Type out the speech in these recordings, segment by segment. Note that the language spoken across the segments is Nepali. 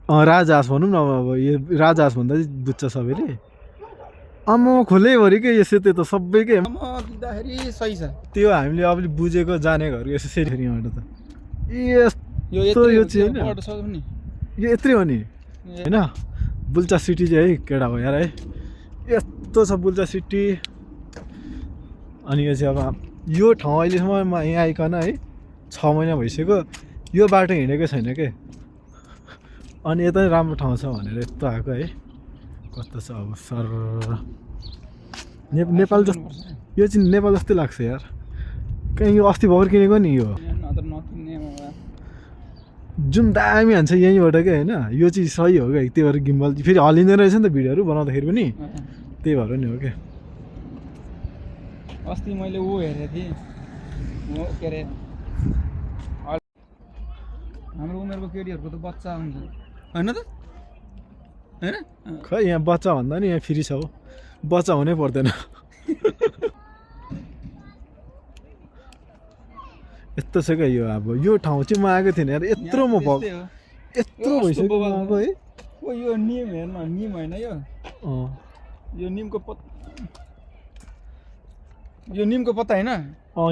राजहाँस भनौँ न अब यो राजहाँस भन्दा चाहिँ बुझ्छ सबैले खोलैभरि के यसो त्यो त सबैकै दिँदाखेरि सही छ त्यो हामीले अब बुझेको जानेकोहरू यसो सेरी यहाँबाट त यो यो चाहिँ होइन पढ्न सक्छौ नि यो यत्रै हो नि होइन बुल्चा सिटी चाहिँ है केटा हो यार है यस्तो छ बुल्चा सिटी अनि यो चाहिँ अब यो ठाउँ अहिलेसम्म यहाँ आइकन है 6 महिना भइसक्यो यो बाटो हिँडेकै छैन के अनि यता राम्रो ठाउँ छ भनेर यस्तो आएको है कस्तो छ अब सर नेपाल जस्तो यो चाहिँ नेपाल जस्तै लाग्छ यार कहीँ यो अस्ति भर्खर किनेको नि यो जुन दामी हान्छ यहीँबाट क्या होइन यो चाहिँ सही हो क्या त्यही भएर गिम्बल फेरि हल्लिँदैन रहेछ नि त भिडियोहरू बनाउँदाखेरि पनि त्यही भएर नि हो क्या अस्ति मैले ऊ हेरेको थिएँ के अरे हाम्रो उमेरको केटीहरूको त बच्चा हुन्छ होइन त होइन खै यहाँ बच्चा भन्दा नि यहाँ फ्री छ हो बच्चा हुनै पर्दैन यस्तो छ क्या यो अब यो ठाउँ चाहिँ म आएको थिएन यार यत्रो म यत्रो भइसक्यो आएको है ओ यो निम हेर्नु निम होइन यो निमको यो निमको पत्ता होइन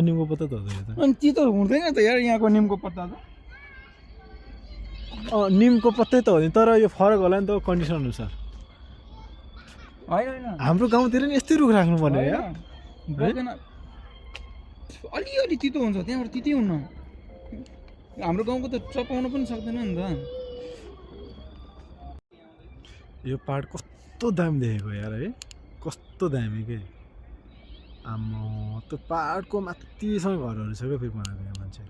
निमको पत्ता त हो अनि चितो हुँदैन त यार यहाँको निमको पत्ता त निमको पत्तै त हो नि तर यो फरक होला नि त कन्डिसन अनुसार होइन हाम्रो गाउँतिर नि यस्तै रुख राख्नु पर्ने यार अलिअलि तितो हुन्छ त्यहाँबाट तितै हुन्न हाम्रो गाउँको त चपाउन पनि सक्दैन नि त यो पाहाड कस्तो दामी देखेको यार है कस्तो दामी के आम्मा त्यो पाहाडको माथिसम्म घरहरू छ क्या फेरि बनाएको यहाँ मान्छे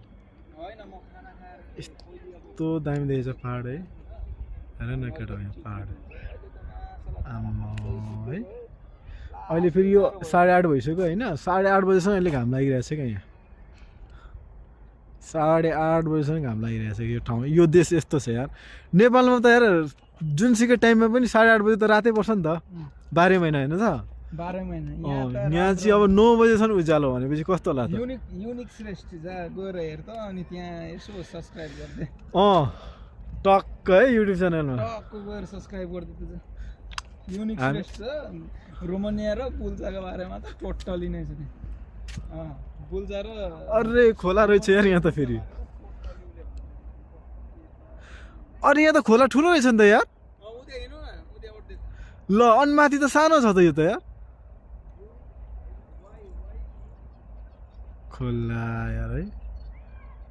यस्तो दामी देखेछ पाहाड है हेर न केटा यहाँ पाहाड आम्मा है अहिले फेरि यो 8:30 भइसक्यो होइन 8:30 बजीसम्म अहिले घाम लागिरहेछ क्या यहाँ 8:30 बजीसम्म घाम लागिरहेछ यो ठाउँ यो देश यस्तो छ यार नेपालमा त यार जुनसुकै टाइममा पनि 8:30 बजी त रातै पर्छ नि त 12 महिना होइन त 12 महिना यहाँ चाहिँ अब 9 बजेसम्म उज्यालो भनेपछि कस्तो होला त युनिक श्रेष्ठ जा गएर हेर त अनि त्यहाँ यसो सब्स्क्राइब गर्दै टक्क है युट्युब च्यानलमा टक्क गएर सब्स्क्राइब गर्दै त युनिक श्रेष्ठ रोमानिया र बुल्चाको बारेमा त टोटली नै छ बुल्चा र अरे खोला रहेछ यार यहाँ त फेरि अरे यहाँ त खोला ठुलो रहेछ नि त यार ल अनि माथि त सानो छ त यो त यार खोला यार है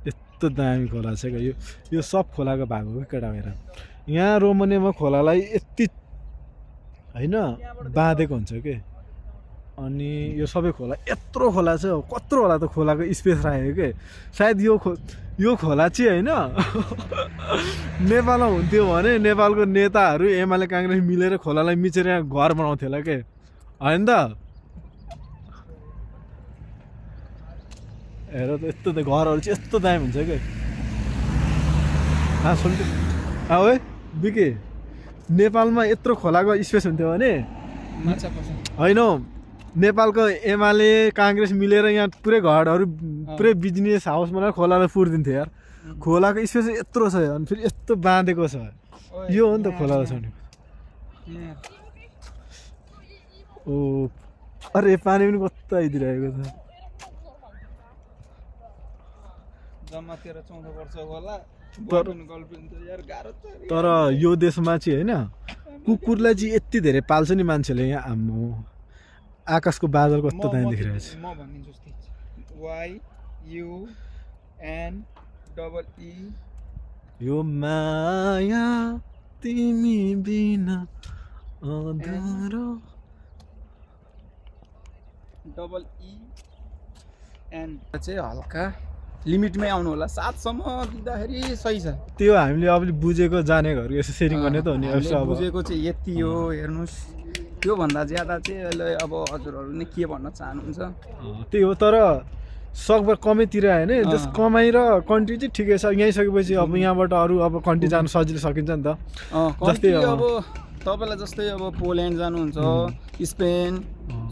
यस्तो दामी खोला छ क्या यो सब खोलाको भाग हो केटा हेर यहाँ रोमानियामा खोलालाई यति होइन बाँधेको हुन्छ के अनि यो सबै खोला यत्रो खोला छ कत्रो होला त खोलाको स्पेस राखेको के सायद यो खोला चाहिँ होइन नेपालमा हुन्थ्यो भने नेपालको नेताहरू एमाले काङ्ग्रेस मिलेर खोलालाई मिचेर यहाँ घर बनाउँथ्यो होला के होइन त हेर त यस्तो त घरहरू चाहिँ यस्तो दामी हुन्छ के सुन है बिके नेपालमा यत्रो खोलाको स्पेस हुन्थ्यो भने होइन नेपालको एमाले काङ्ग्रेस मिलेर यहाँ पुरै घरहरू पुरै बिजनेस हाउस बनाएर खोलालाई पुरिदिन्थ्यो यार खोलाको स्पेस यत्रो छ अनि फेरि यस्तो बाँधेको छ यो हो नि त खोलाको छ ओ अरे पानी पनि कस्तो आइदिरहेको छ तर यो देशमा चाहिँ होइन कुकुरलाई चाहिँ यति धेरै पाल्छ नि मान्छेले यहाँ आम्मो आकाशको बादल कस्तो दामी देखिरहेको छ यो माया तिमी बिना अधुरो EN चाहिँ हल्का लिमिटमै आउनु होला 7 सम्म दिँदाखेरि सही छ त्यो हामीले अब बुझेको जानेकोहरू यसो सेयरिङ गर्ने त हो नि अब बुझेको चाहिँ यति हो हेर्नुस् त्यो भन्दा ज्यादा चाहिँ अहिले अब हजुरहरू नै के भन्न चाहनुहुन्छ त्यही हो तर सकभर कमैतिर होइन जस कमाइ र कन्ट्री चाहिँ ठिकै छ यहीँ सकेपछि अब यहाँबाट अरू अब कन्ट्री जानु सजिलो सकिन्छ नि त जस्तै अब तपाईँलाई जस्तै अब पोल्यान्ड जानुहुन्छ स्पेन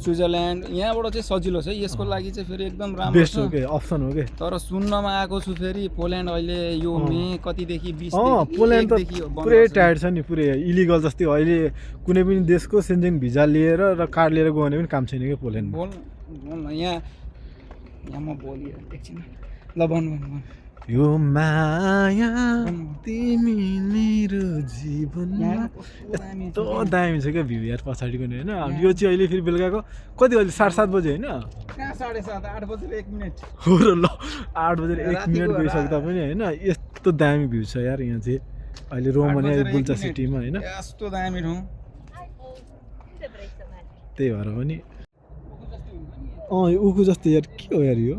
स्विजरल्यान्ड यहाँबाट चाहिँ सजिलो छ यसको लागि चाहिँ फेरि एकदम राम्रो बेस्ट हो के अप्सन हो के तर सुन्नमा आएको छु फेरि पोल्यान्ड अहिले यो मे कतिदेखि 20 पोल्यान्ड त पुरै टायर्ड छ नि पुरै इलिगल जस्तै हो अहिले कुनै पनि देशको सेन्जेङ भिजा लिएर र कार्ड लिएर गयो भने पनि काम छैन क्या पोल्यान्ड बोल न यहाँ म बोली एकछिन ल भन्नु यो माया तिमी मेरो जीवनमा यस्तो दामी छ क्या भ्यू यार पछाडिको नि होइन यो चाहिँ अहिले फेरि बेलुकाको कति अहिले 7:30 बजे होइन कहाँ 7:30 8 बजेर 1 मिनेट हो र ल 8 बजेर 1 मिनट गइसक्दा पनि होइन यस्तो दामी भ्यू छ यार यहाँ चाहिँ अहिले रोमानिया बुल्चा सिटीमा होइन यस्तो दामी ठाउँ त्यही भएर पनि उखु जस्तो यार के हो यार यो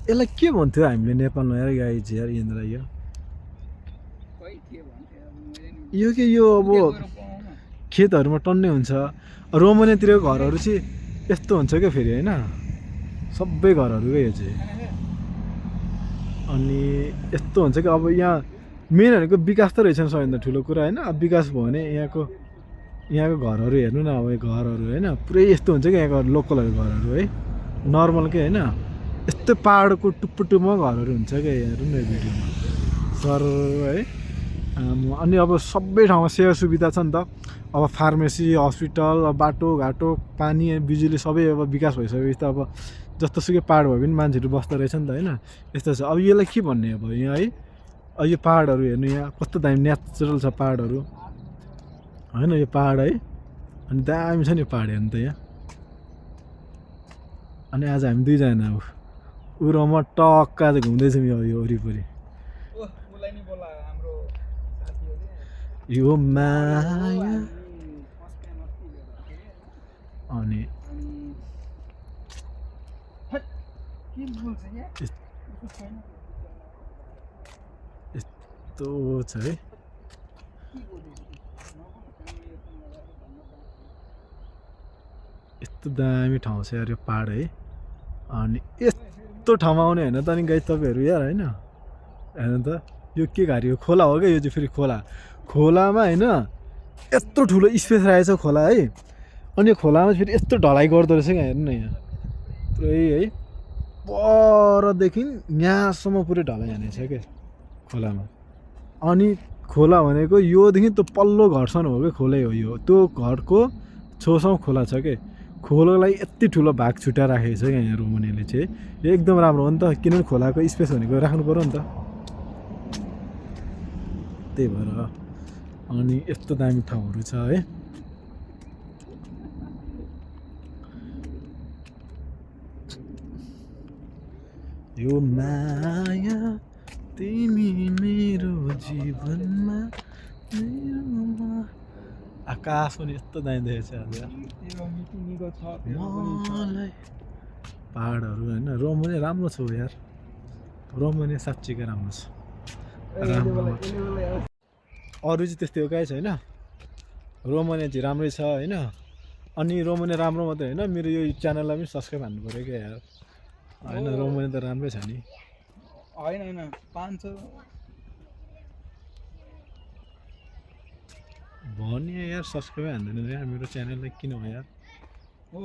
यसलाई के भन्थ्यो हामीले नेपालमा यार गाई चाहिँ यार यहाँनिर यो के यो अब खेतहरूमा टन्नै हुन्छ रोमानियातिरको घरहरू चाहिँ यस्तो हुन्छ क्या फेरि होइन सबै घरहरू क्या यो चाहिँ अनि यस्तो हुन्छ कि अब यहाँ मेन भनेको विकास त रहेछ सबैभन्दा ठुलो कुरा होइन अब विकास भयो भने यहाँको घरहरू हेर्नु न अब घरहरू होइन पुरै यस्तो हुन्छ कि यहाँको लोकलहरू घरहरू है नर्मल के होइन यस्तो पाहाडको टुप्पो घरहरू हुन्छ क्या हेर्नु न भिडियोमा सर है अनि अब सबै ठाउँमा सेवा सुविधा छ नि त अब फार्मेसी हस्पिटल बाटोघाटो पानी बिजुली सबै अब विकास भइसकेपछि त अब जस्तोसुकै पाहाड भयो भने मान्छेहरू बस्दो रहेछ नि त होइन यस्तो छ अब यसलाई के भन्ने अब यहाँ है यो पाहाडहरू हेर्नु यहाँ कस्तो दामी नेचुरल छ पाहाडहरू होइन यो पाहाड है अनि दामी छ नि पाहाड हेर्नु त यहाँ अनि आज हामी दुईजना अब ऊ र म टक्क आज घुम्दैछौँ यो वरिपरि यो माया अनि यस्तो छ है यस्तो दामी ठाउँ छ यार यो पाहाड है अनि यस्तो ठाउँमा आउने होइन त अनि गाई तपाईँहरू यार होइन हेर्नु त यो के घारी हो खोला हो क्या यो चाहिँ फेरि खोलामा होइन यत्रो ठुलो स्पेस रहेछ खोला है अनि यो खोलामा फेरि यस्तो ढलाइ गर्दो रहेछ क्या हेर्नु न यहाँ पुरै है परदेखि यहाँसम्म पुरै ढलाइ हानेछ क्या खोलामा अनि खोला भनेको योदेखि त्यो पल्लो घरसम्म हो क्या खोलै हो यो त्यो घरको छेउसम्म खोला छ क्या खोलालाई यति ठुलो भाग छुट्याएर राखेको छ क्या यहाँ रोमानियाले चाहिँ यो एकदम राम्रो हो नि त किनभने खोलाको स्पेस भनेको राख्नु पऱ्यो नि त त्यही भएर अनि यस्तो दामी ठाउँहरू छ है यो माया तिमी मेरो जीवनमा आकाश पनि यस्तो दामी देखेको छ मलाई पाहाडहरू होइन रोमानिया राम्रो छ यार रोमानिया साँच्चीकै राम्रो छ अरू चाहिँ त्यस्तै हो काहीँ छैन रोमानिया चाहिँ राम्रै छ होइन अनि रोमानिया राम्रो मात्रै होइन मेरो यो च्यानललाई पनि सब्सक्राइब हान्नु पऱ्यो क्या यार होइन रोमानिया त राम्रै छ नि होइन 500 भन्यो यार सब्सक्राइब हान्दैन यार मेरो च्यानललाई किन हो यार हो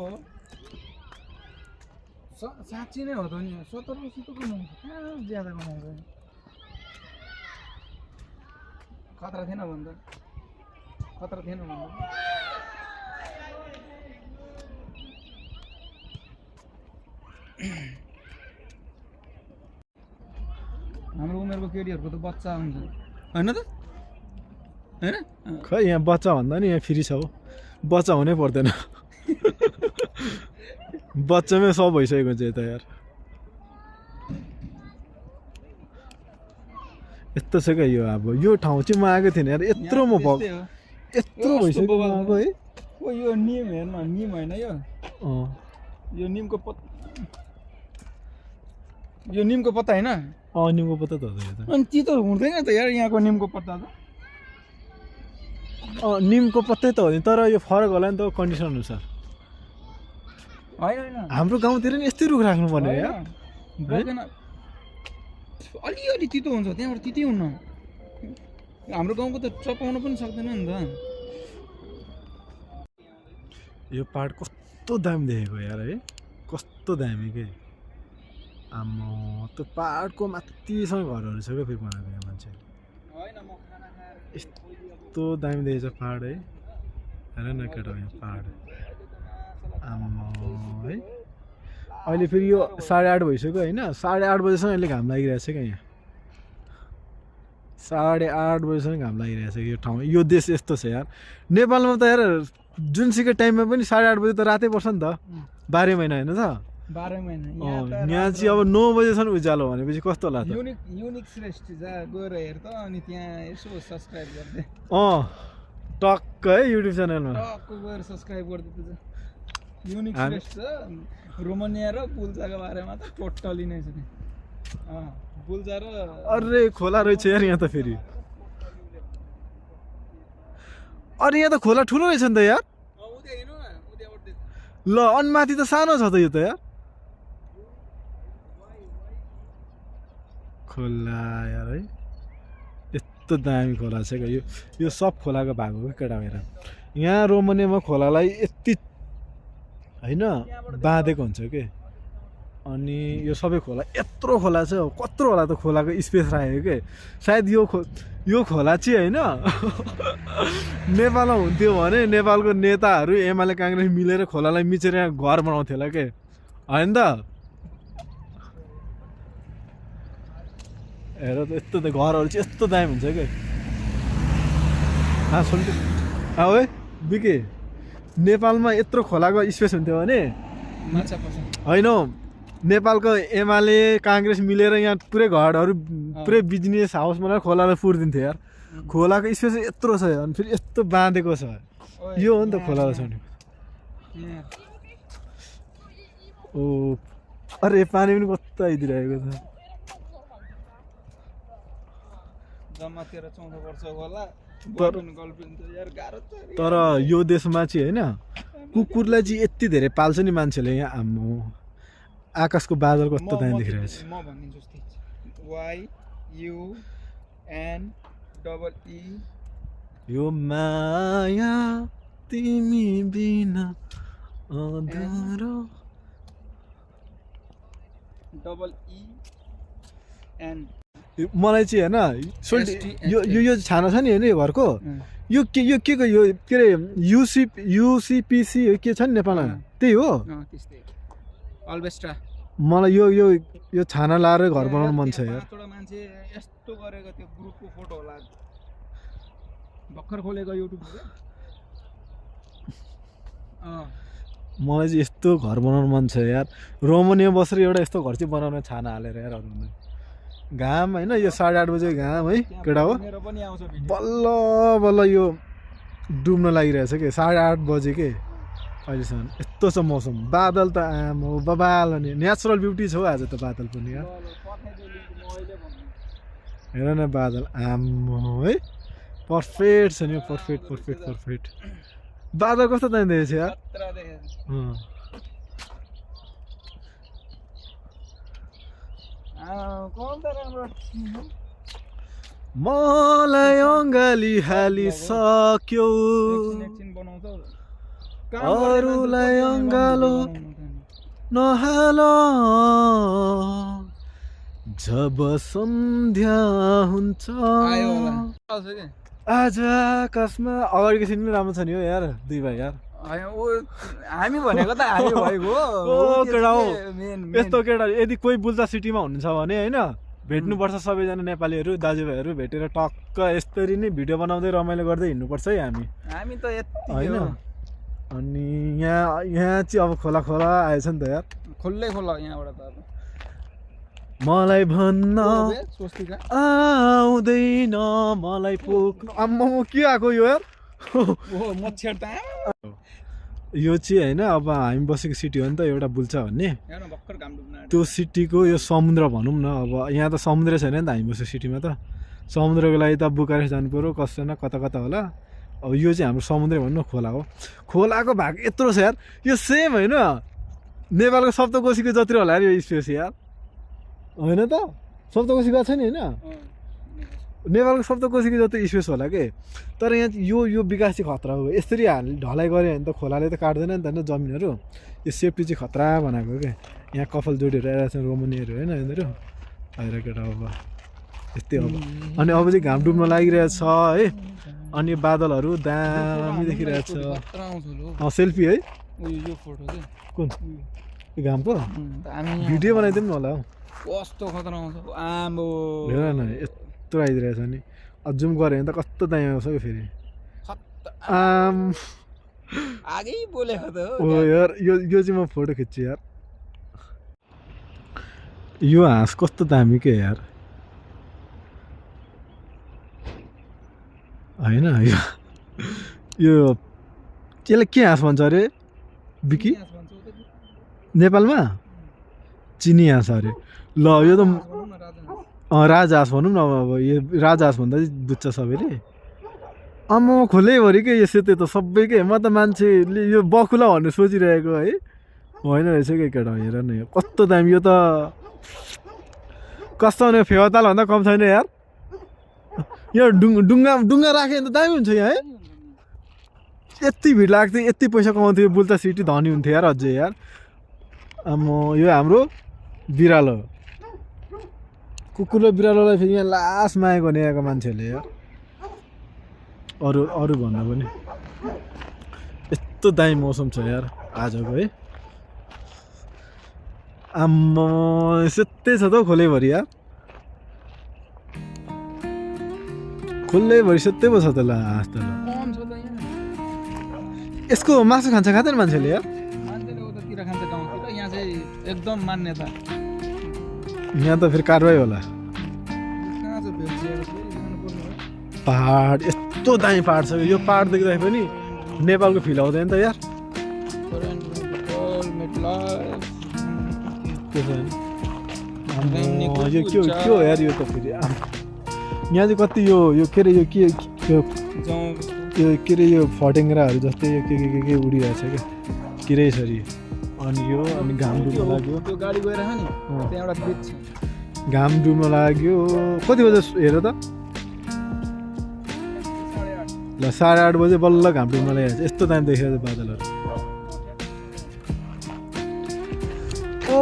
साँच्ची नै हो त नि 1700 त कमाउँछ कहाँ ज्यादा कमाउँछ खतरा थिएन भन्दा हाम्रो उमेरको केटीहरूको त बच्चा हुन्छ होइन त होइन खै यहाँ बच्चा भन्दा नि यहाँ फ्री छ हो बच्चा हुनै पर्दैन बच्चामै सब भइसकेको हुन्छ यता यार यस्तो छ क्या यो अब यो ठाउँ चाहिँ म आएको थिएन यार यत्रो म यत्रो भइसक्यो आएको है यो निम हेर्न निम होइन यो यो निमको पत्ता होइन निमको पत्ता त हो यो त अनि चितो हुँदैन त यार यहाँको निमको पत्ता त निमको पत्तै त हो नि तर यो फरक होला नि त कन्डिसन अनुसार होइन हाम्रो गाउँतिर नि यस्तै रुख राख्नु पर्ने यार बगेन अलिअलि तितो हुन्छ त्यहाँबाट तितै हुन्न हाम्रो गाउँको त चपाउन पनि सक्दैन नि त यो पाहाड कस्तो दामी देखेको यार है कस्तो दामी के आम्मा त्यो पाहाडको माथिसँग घरहरू छ क्या फेरि बनाएको यहाँ मान्छे यस्तो दामी देखेछ पाहाड है हेर न केटा यहाँ पाहाड आम्मा है अहिले फेरि यो 8:30 भइसक्यो होइन 8:30 बजीसम्म अहिले घाम लागिरहेछ क्या यहाँ 8:30 बजीसम्म घाम लागिरहेछ यो ठाउँमा यो देश यस्तो छ यार नेपालमा त यार जुनसुकै टाइममा पनि 8:30 बजी त रातै पर्छ नि त 12 महिना होइन त 12 महिना यहाँ चाहिँ अब 9 बजेसम्म उज्यालो भनेपछि कस्तो होला त युनिक श्रेष्ठ जा गएर हेर त अनि त्यहाँ यसो सब्स्क्राइब गर्दै टक्क है युट्युब च्यानलमा टक्क गएर सब्स्क्राइब गर्दै त युनिक श्रेष्ठ रोमानिया र बुल्जाको बारेमा त टोटली नै छ नि बुल्जा र अरे खोला रहेछ यार यहाँ त फेरि अरे यहाँ त खोला ठुलो रहेछ नि त यार ल अनि माथि त सानो छ त यो त यार खोला यार है यस्तो दामी खोला छ क्या यो सब खोलाको भाग हो कि केटा हेर यहाँ रोमानियामा खोलालाई यति होइन बाँधेको हुन्छ के अनि यो सबै खोला यत्रो खोला छ कत्रो होला त खोलाको स्पेस राखेको के सायद यो खोला चाहिँ होइन नेपालमा हुन्थ्यो भने नेपालको नेताहरू एमाले काङ्ग्रेस मिलेर खोलालाई मिचेर यहाँ घर बनाउँथ्यो होला के होइन त हेर त यस्तो त घरहरू चाहिँ यस्तो दामी हुन्छ क्या है बिके नेपालमा यत्रो खोलाको स्पेस हुन्थ्यो भने होइन नेपालको एमाले काङ्ग्रेस मिलेर यहाँ पुरै घरहरू पुरै बिजनेस हाउस बनाएर खोलालाई पुरिदिन्थ्यो यार खोलाको स्पेस यत्रो छ अनि फेरि यस्तो बाँधेको छ यो हो नि त खोलाको छ ओ अरे पानी पनि कस्तो आइदिरहेको छ जम्मा 13-14 वर्ष होला तर यो देशमा चाहिँ होइन कुकुरलाई चाहिँ यति धेरै पाल्छ नि मान्छेले यहाँ आम्मो आकाशको बादल कस्तो दामी देखिरहेको छ म भनिदिन्छु YUNEE यो माया तिमी बिना अधुरो EEN मलाई चाहिँ होइन यो छाना छ नि होइन यो घरको यो के को यो के अरे युसिपिसी के छ नि नेपालमा त्यही हो मलाई यो छाना लाएर घर बनाउनु मन छ यार मान्छे यस्तो गरेको त्यो ग्रुपको फोटो होला भर्खर खोलेको युट्युबमा मलाई चाहिँ यस्तो घर बनाउनु मन छ यार रोमानिया बसेर एउटा यस्तो घर चाहिँ बनाउन छाना हालेर यार घाम होइन यो 8:30 बजे घाम है केटा हो बल्ल बल्ल यो डुब्न लागिरहेछ कि 8:30 बजे के अहिलेसम्म यस्तो छ मौसम बादल त आम हो बबाल नि नेचुरल ब्युटी छ हौ आज त बादल पनि यार हेर न बादल आम है पर्फेक्ट छ नि पर्फेक्ट बादल कस्तो दामी देखेछ यार मलाई अङ्गाली हालिसक्यो अरूलाई अङ्गालो नहाल जब सन्ध्या हुन्छ आज आकाशमा अगाडिको सिन पनि राम्रो छ नि हो यार दुई भाइ यार हामी भनेको त हामी भएको केटा हो यस्तो केटा यदि कोही बुल्जा सिटीमा हुनुहुन्छ भने होइन भेट्नुपर्छ सबैजना नेपालीहरू दाजुभाइहरू भेटेर टक्क यसरी नै भिडियो बनाउँदै रमाइलो गर्दै हिँड्नुपर्छ है हामी त यति होइन अनि यहाँ चाहिँ अब खोला आएछ नि त यार खोल्लै खोला यहाँबाट त अब मलाई भन्न आउँदैन मलाई पोख्नु आम्मा के आएको यो यार यो चाहिँ होइन अब हामी बसेको सिटी हो नि त एउटा बुल्चा भन्ने यहाँ न भर्खर घाम डुब्न आँट्यो। त्यो सिटीको यो समुद्र भनौँ न अब यहाँ त समुद्र छैन नि त हामी बसेको सिटीमा त समुद्रको लागि त बुकारेस्ट जानु पऱ्यो कसै न कता कता होला अब यो चाहिँ हाम्रो समुद्र भनौँ न खोला हो खोलाको भाग यत्रो छ यार यो सेम होइन नेपालको सप्तकोशीको जति होला यार यो स्पेस यार होइन त सप्तकोशी गएको छ नि होइन नेपालको सप्तकोशीको जति स्पेस होला के तर यहाँ यो विकास चाहिँ खतरा हो यसरी ढलाइ गऱ्यो भने त खोलाले त काट्दैन नि त होइन जमिनहरू यो सेफ्टी चाहिँ खतरा बनाएको क्या यहाँ कपाल जोडीहरू आइरहेको छ रोमनीहरू होइन यिनीहरू आएर केटा अब यस्तै अब अनि अब चाहिँ घाम डुब्न लागिरहेछ है अनि बादलहरू दामी देखिरहेछ सेल्फी है यो फोटो चाहिँ कुन यो घामको हामी भिडियो बनाइदिउँ न होला हौ कस्तो खतरा आउँछ आम्बो हेर न यत्रो आइदिरहेछ नि जुम गऱ्यो भने त कस्तो दामी आउँछ कि फेरि आम आगै बोलेको त ओ यार यो चाहिँ म फोटो खिच्छु यार यो हाँस कस्तो दामी के यार होइन यो यसलाई के हाँस भन्छ अरे बिकी नेपालमा चिनी हाँस अरे ल यो त राजहाँस भनौँ न अब यो राजहाँस भन्दा चाहिँ बुझ्छ सबैले आम्मा खोलैभरि के यसो त्यो त सबै के म त मान्छेले यो बकुला भन्ने सोचिरहेको है होइन रहेछ कि केटा हेर न यो कस्तो दामी यो त कस्तो भने फेवाताल भन्दा कम छैन यार यो डुङ्गा राख्यो भने त दामी हुन्छ यहाँ है यति भिड लाग्थ्यो यति पैसा कमाउँथ्यो बुल्ता सिटी धनी हुन्थ्यो यार अझै यार आम्मा यो हाम्रो बिरालो कुकुर र बिरालोलाई फेरि यहाँ लास्ट माया गर्ने यहाँको मान्छेहरूले यार अरू भन्दा पनि यस्तो दामी मौसम छ यार आजको है आम्मा सेतै छ त हौ खोलैभरि यार खोलैभरि सेतै पो छ त ल हाँस त ल यसको मासु खाँदैन मान्छेले यार मान्छेले उतातिर खान्छ गाउँतिर यहाँ चाहिँ एकदम मान्यता यहाँ त फेरि कारवाही होला पहाड यस्तो दामी पहाड छ यो पहाड देख्दाखेरि पनि नेपालको फिल आउँदैन त यार यो के हो यार यो त फेरि यहाँ चाहिँ कति यो के अरे यो के अरे यो फटेङ्ग्राहरू जस्तै यो के उडिरहेछ क्या किरैसरी अनि यो अनि घाम डुब्न लाग्यो त्यो गाडी गएर नि त्यहाँ एउटा ब्रिज छ घाम डुब्न लाग्यो कति बजे हेर त ल 8:30 बजे बल्ल घाम डुब्न लागेको यस्तो दामी देखिरहेको छ बादलहरू ओ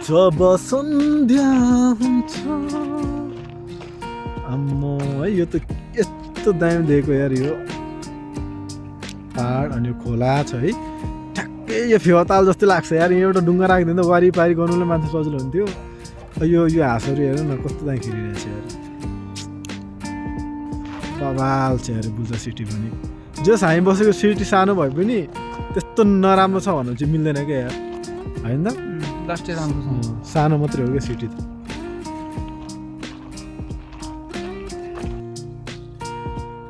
जब सन्ध्या हुन्छ आम्मा है यो त यस्तो दामी देखेको यार यो पहाड अनि यो खोला छ है ठ्याक्कै यो फेवाताल जस्तै लाग्छ यार यहाँ एउटा डुङ्गा राखिदिँदा त वारिपारि गर्नुलाई मान्छे सजिलो हुन्थ्यो यो हाँसहरू हेर न कस्तो दामी खेलिरहेछ यार बवाल छ यार बुल्चा सिटी पनि जस हामी बसेको सिटी सानो भए पनि त्यस्तो नराम्रो छ भन्नु चाहिँ मिल्दैन क्या यार होइन त लास्टै राम्रो छ सानो मात्रै हो क्या सिटी त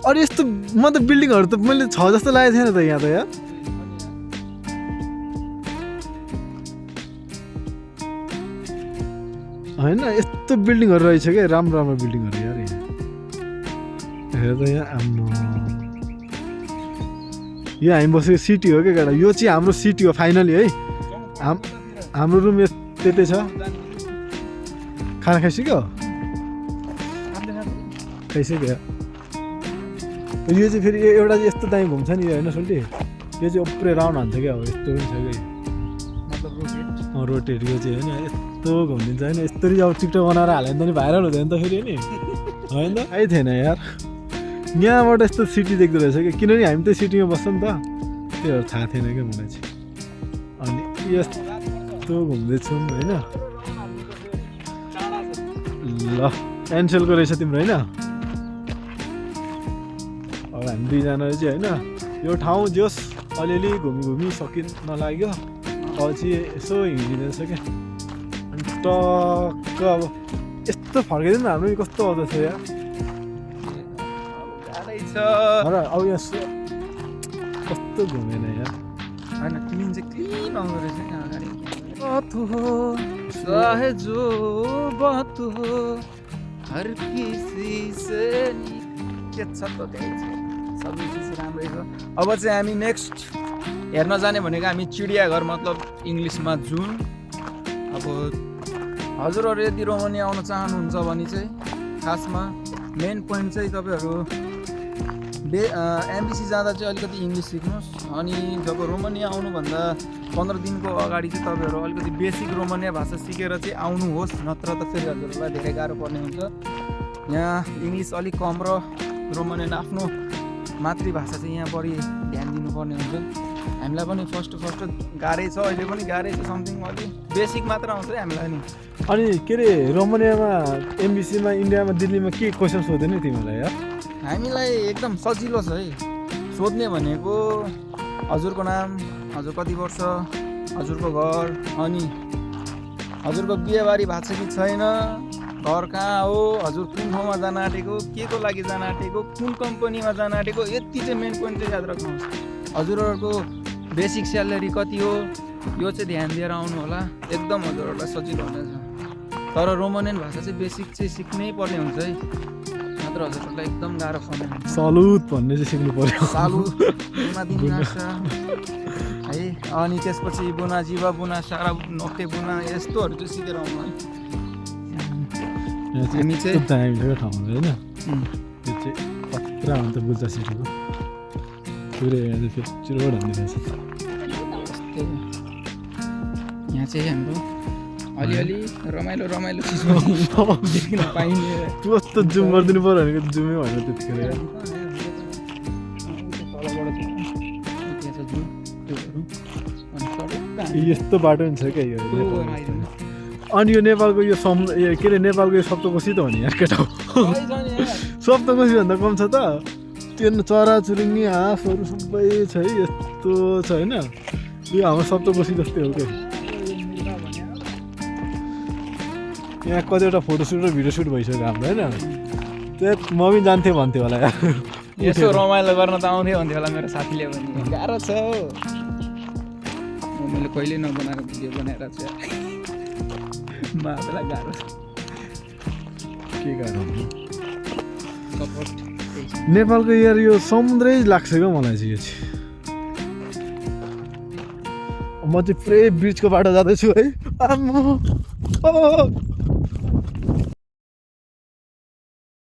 अरू यस्तो म त बिल्डिङहरू त मैले छ जस्तो लागेको थिएन त यहाँ त यार होइन यस्तो बिल्डिङहरू रहेछ क्या राम्रो राम्रो बिल्डिङहरू यार यहाँ हेर त यहाँ आम्मा यो हामी बसेको सिटी हो क्या केटा यो चाहिँ हाम्रो सिटी हो फाइनली है हाम्रो रुम त्यतै छ खाना खाइसक्यो खाइसक्यो यो चाहिँ फेरि एउटा चाहिँ यस्तो दामी घुम्छ नि यो होइन सोल्टी यो चाहिँ ओप्रे राउन्ड हान्छ क्या हो यस्तो पनि छ कि रोटेट यो चाहिँ होइन यस्तो घुमिदिन्छ होइन यस्तरी अब टिकटक बनाएर हाल्यो भने त नि भाइरल हुँदैन त फेरि नि होइन त आइ थिएन यार यहाँबाट यस्तो सिटी देख्दो रहेछ कि किनभने हामी त सिटीमा बस्छ नि त त्योहरू थाहा थिएन क्या मलाई चाहिँ अनि यस्तो घुम्दैछौँ होइन ल एनसेलको रहेछ तिम्रो होइन अब हामी दुईजना चाहिँ होइन यो ठाउँ जोस् अलिअलि घुमी सकिन नलाग्यो पछि यसो हिँडिँदैछ क्या अनि टक्क अब यस्तो फर्काइदिनु हाम्रो कस्तो आउँदैछ यार अब यहाँ यस्तो घुमेन यार होइन क्लिन चाहिँ क्लिन आउँदो रहेछ नि अगाडि बात हो चाहे जो बात हो हर किसी से के छ त त्यही छ सबै चिज राम्रै छ अब चाहिँ हामी नेक्स्ट हेर्न जाने भनेको हामी चिडियाघर मतलब इङ्ग्लिसमा जुन अब हजुरहरू यदि रोमानिया आउन चाहनुहुन्छ भने चाहिँ खासमा मेन पोइन्ट चाहिँ तपाईँहरू एमबिसी जाँदा चाहिँ अलिकति इङ्ग्लिस सिक्नुहोस् अनि जब रोमानिया आउनुभन्दा 15 दिनको अगाडि चाहिँ तपाईँहरू अलिकति बेसिक रोमानिया भाषा सिकेर चाहिँ आउनुहोस् नत्र त फेरि हजुरहरूलाई धेरै गाह्रो पर्ने हुन्छ यहाँ इङ्ग्लिस अलिक कम र रोमानियन आफ्नो मातृभाषा चाहिँ यहाँ बढी ध्यान दिनुपर्ने हुन्छ हामीलाई पनि फर्स्ट गाह्रै छ अहिले पनि गाह्रै छ समथिङ अलिक बेसिक मात्र आउँछ है हामीलाई नि अनि के अरे रोमानियामा एमबिसीमा इन्डियामा दिल्लीमा के क्वेसन सोध्दैन तिमीलाई यार हामीलाई एकदम सजिलो छ है सोध्ने भनेको हजुरको नाम हजुर कति वर्ष हजुरको घर अनि हजुरको बिहेबारी भएको छ कि छैन घर कहाँ हो हजुर कुन ठाउँमा जान आँटेको के को लागि जान आँटेको कुन कम्पनीमा जान आँटेको यति चाहिँ मेन पोइन्ट चाहिँ याद राख्नुहोस् हजुरहरूको बेसिक स्यालेरी कति हो यो चाहिँ ध्यान दिएर आउनु होला एकदम हजुरहरूलाई सजिलो हुनेछ तर रोमानियन भाषा चाहिँ बेसिक चाहिँ सिक्नै पर्ने हुन्छ है नत्र हजुरहरूलाई एकदम गाह्रो पर्ने हुन्छ सलुट भन्ने चाहिँ सिक्नु पर्यो सालु है अनि त्यसपछि बुना जीवा बुना सारा नोक्टे बुना यस्तोहरू चाहिँ सिकेर आउनु है हामी चाहिँ दामी ठाउँ होइन त्यो चाहिँ खतरा हुन्छ बुल्चा सिटीको पुरै चिरोड हान्ने रहेछ यहाँ चाहिँ हाम्रो अलिअलि रमाइलो चिज देख्न पाइने कस्तो जुम गरिदिनु पऱ्यो भनेको जुमै होइन त्यतिखेर यस्तो बाटो नि छ क्या यो अनि यो नेपालको यो के अरे नेपालको यो सप्तकोशी त हो नि यार केटा सप्तकोशी भन्दा कम छ त त्यो चराचुरुङ्गी हाँसहरू सबै छ है यस्तो छ होइन यो हाम्रो सप्तकोशी जस्तै हो क्या यहाँ कतिवटा फोटोसुट र भिडियो सुट भइसक्यो हाम्रो होइन त्यो म पनि जान्थेँ भन्थ्यो होला यार यसो रमाइलो गर्न त आउँथ्यो भन्थ्यो होला मेरो साथीले पनि गाह्रो छ मैले कहिले नबनाएको भिडियो बनाएर चाहिँ मलाई गाह्रो छ के गाह्रो सपोर्ट नेपालको यार यो समुद्रै लाग्छ क्या मलाई चाहिँ यो चाहिँ म चाहिँ पुरै ब्रिजको बाटो जाँदैछु है